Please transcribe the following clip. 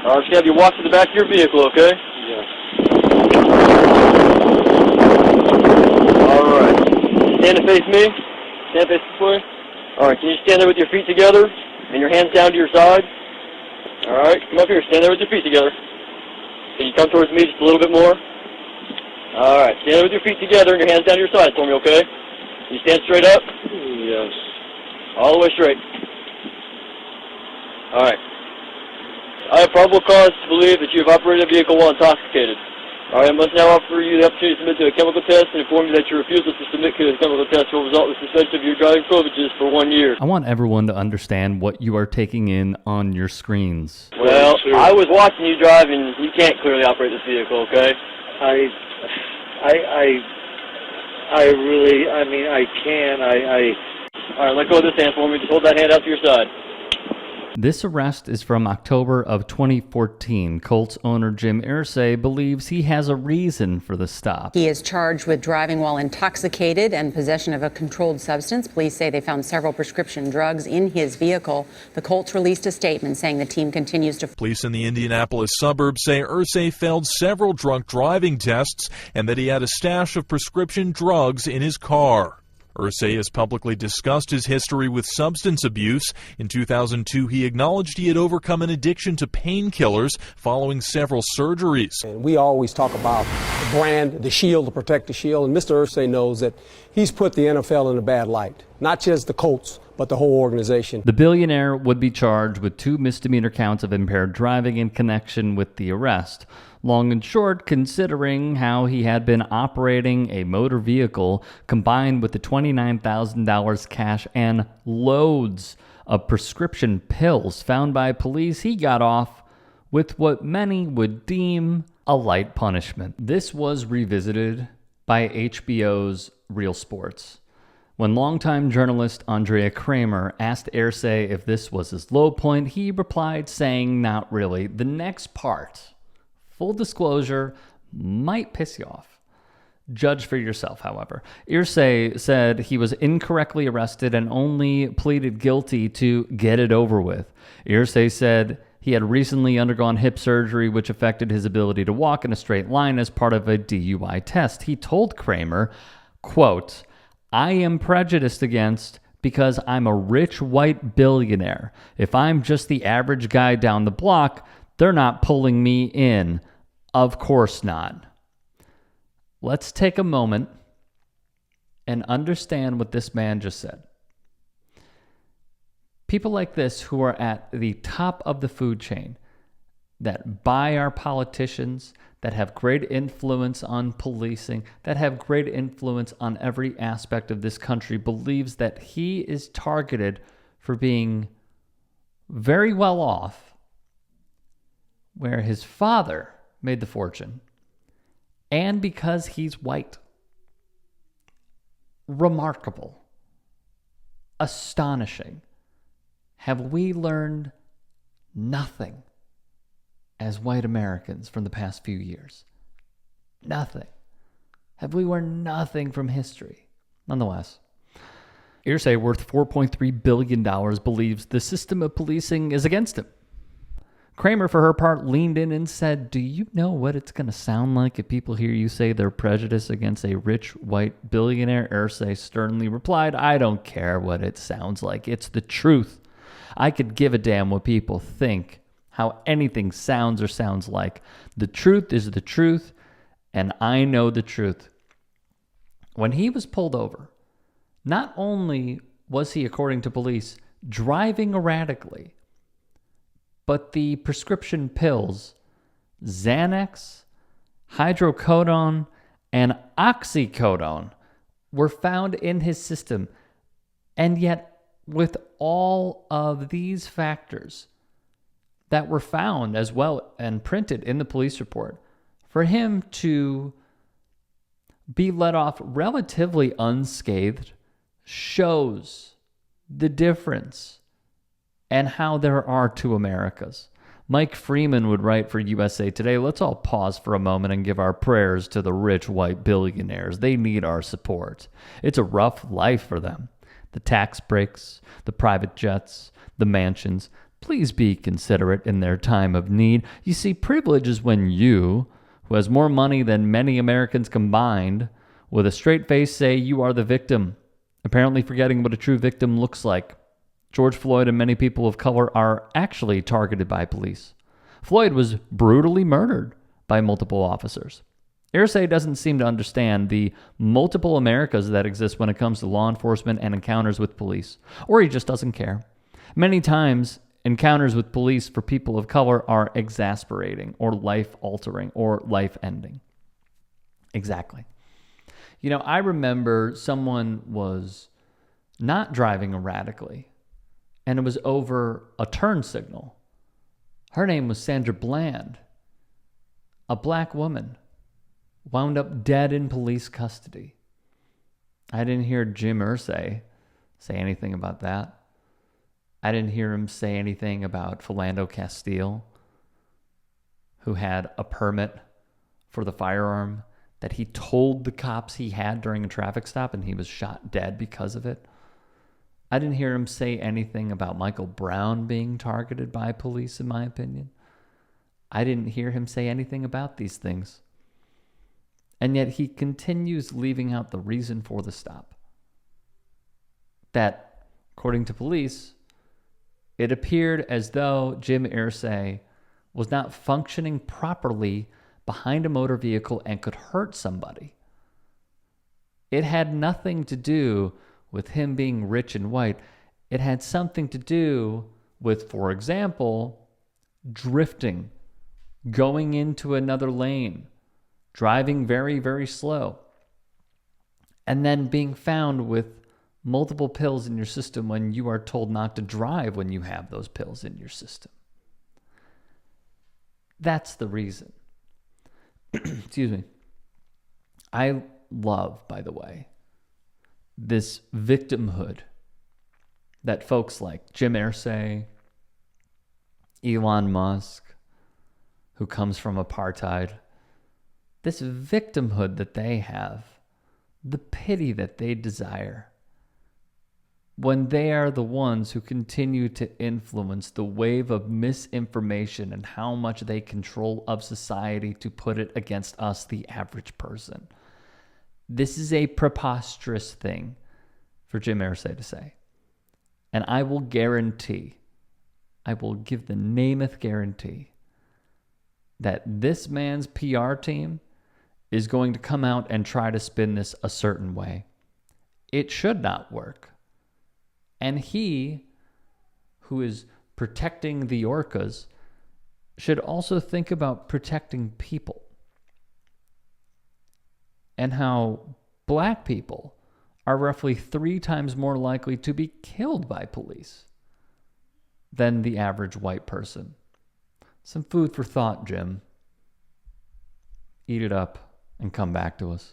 I'm just going to have you walk to the back of your vehicle, okay? Yes. All right. Stand and face me. Stand and face this way. All right, can you stand there with your feet together and your hands down to your side? All right, come up here. Stand there with your feet together. Can you come towards me just a little bit more? All right, stand there with your feet together and your hands down to your side for me, okay? Can you stand straight up? Yes. All the way straight. All right. I have probable cause to believe that you have operated a vehicle while intoxicated. All right, I must now offer you the opportunity to submit to a chemical test and inform you that your refusal to submit to the chemical test will result in suspension of your driving privileges for 1 year. I want everyone to understand what you are taking in on your screens. Well, I was watching you drive, and you can't clearly operate this vehicle, okay? I can. All right, let go of this hand for me. Just hold that hand out to your side. This arrest is from October of 2014. Colts owner Jim Irsay believes he has a reason for the stop. He is charged with driving while intoxicated and possession of a controlled substance. Police say they found several prescription drugs in his vehicle. The Colts released a statement saying the team continues to... Police in the Indianapolis suburbs say Irsay failed several drunk driving tests and that he had a stash of prescription drugs in his car. Irsay has publicly discussed his history with substance abuse. In 2002, he acknowledged he had overcome an addiction to painkillers following several surgeries. And we always talk about the brand, the shield, to protect the shield, and Mr. Irsay knows that he's put the NFL in a bad light, not just the Colts, but the whole organization. The billionaire would be charged with 2 misdemeanor counts of impaired driving in connection with the arrest. Long and short, considering how he had been operating a motor vehicle combined with the $29,000 cash and loads of prescription pills found by police, he got off with what many would deem a light punishment. This was revisited by HBO's Real Sports. When longtime journalist Andrea Kramer asked Irsay if this was his low point, he replied saying, "Not really. The next part, full disclosure, might piss you off. Judge for yourself," however. Irsay said he was incorrectly arrested and only pleaded guilty to get it over with. Irsay said he had recently undergone hip surgery, which affected his ability to walk in a straight line as part of a DUI test. He told Kramer, quote, "I am prejudiced against because I'm a rich white billionaire. If I'm just the average guy down the block, they're not pulling me in. Of course not." Let's take a moment and understand what this man just said. People like this who are at the top of the food chain, that buy our politicians, that have great influence on policing, that have great influence on every aspect of this country, believes that he is targeted for being very well off, where his father made the fortune, and because he's white. Remarkable. Astonishing. Have we learned nothing as white Americans from the past few years? Nothing. Have we learned nothing from history? Nonetheless, Irsay, worth $4.3 billion, believes the system of policing is against him. Kramer, for her part, leaned in and said, "Do you know what it's going to sound like if people hear you say they're prejudiced against a rich white billionaire?" Irsay sternly replied, "I don't care what it sounds like. It's the truth. I could give a damn what people think, how anything sounds or sounds like. The truth is the truth, and I know the truth." When he was pulled over, not only was he, according to police, driving erratically, but the prescription pills, Xanax, hydrocodone, and oxycodone, were found in his system. And yet, with all of these factors that were found as well and printed in the police report, for him to be let off relatively unscathed shows the difference and how there are two Americas. Mike Freeman would write for USA Today, "Let's all pause for a moment and give our prayers to the rich white billionaires. They need our support. It's a rough life for them. The tax breaks, the private jets, the mansions, please be considerate in their time of need. You see, privilege is when you, who has more money than many Americans combined, with a straight face say you are the victim, apparently forgetting what a true victim looks like. George Floyd and many people of color are actually targeted by police. Floyd was brutally murdered by multiple officers. Irsay doesn't seem to understand the multiple Americas that exist when it comes to law enforcement and encounters with police, or he just doesn't care. Many times, encounters with police for people of color are exasperating or life-altering or life-ending. Exactly. You know, I remember someone was not driving erratically, and it was over a turn signal. Her name was Sandra Bland, a black woman, wound up dead in police custody. I didn't hear Jim Irsay say anything about that. I didn't hear him say anything about Philando Castile, who had a permit for the firearm that he told the cops he had during a traffic stop, and he was shot dead because of it. I didn't hear him say anything about Michael Brown being targeted by police, in my opinion. I didn't hear him say anything about these things. And yet he continues leaving out the reason for the stop. That, according to police, it appeared as though Jim Irsay was not functioning properly behind a motor vehicle and could hurt somebody. It had nothing to do with him being rich and white. It had something to do with, for example, drifting, going into another lane, driving very, very slow, and then being found with multiple pills in your system when you are told not to drive when you have those pills in your system. That's the reason. Excuse me. I love, by the way, this victimhood that folks like Jim Irsay, Elon Musk, who comes from apartheid, this victimhood that they have, the pity that they desire, when they are the ones who continue to influence the wave of misinformation and how much they control of society to put it against us, the average person. This is a preposterous thing for Jim Irsay to say. And I will guarantee, I will give the nameth guarantee, that this man's PR team is going to come out and try to spin this a certain way. It should not work. And he, who is protecting the orcas, should also think about protecting people. And how black people are roughly 3 times more likely to be killed by police than the average white person. Some food for thought, Jim. Eat it up and come back to us.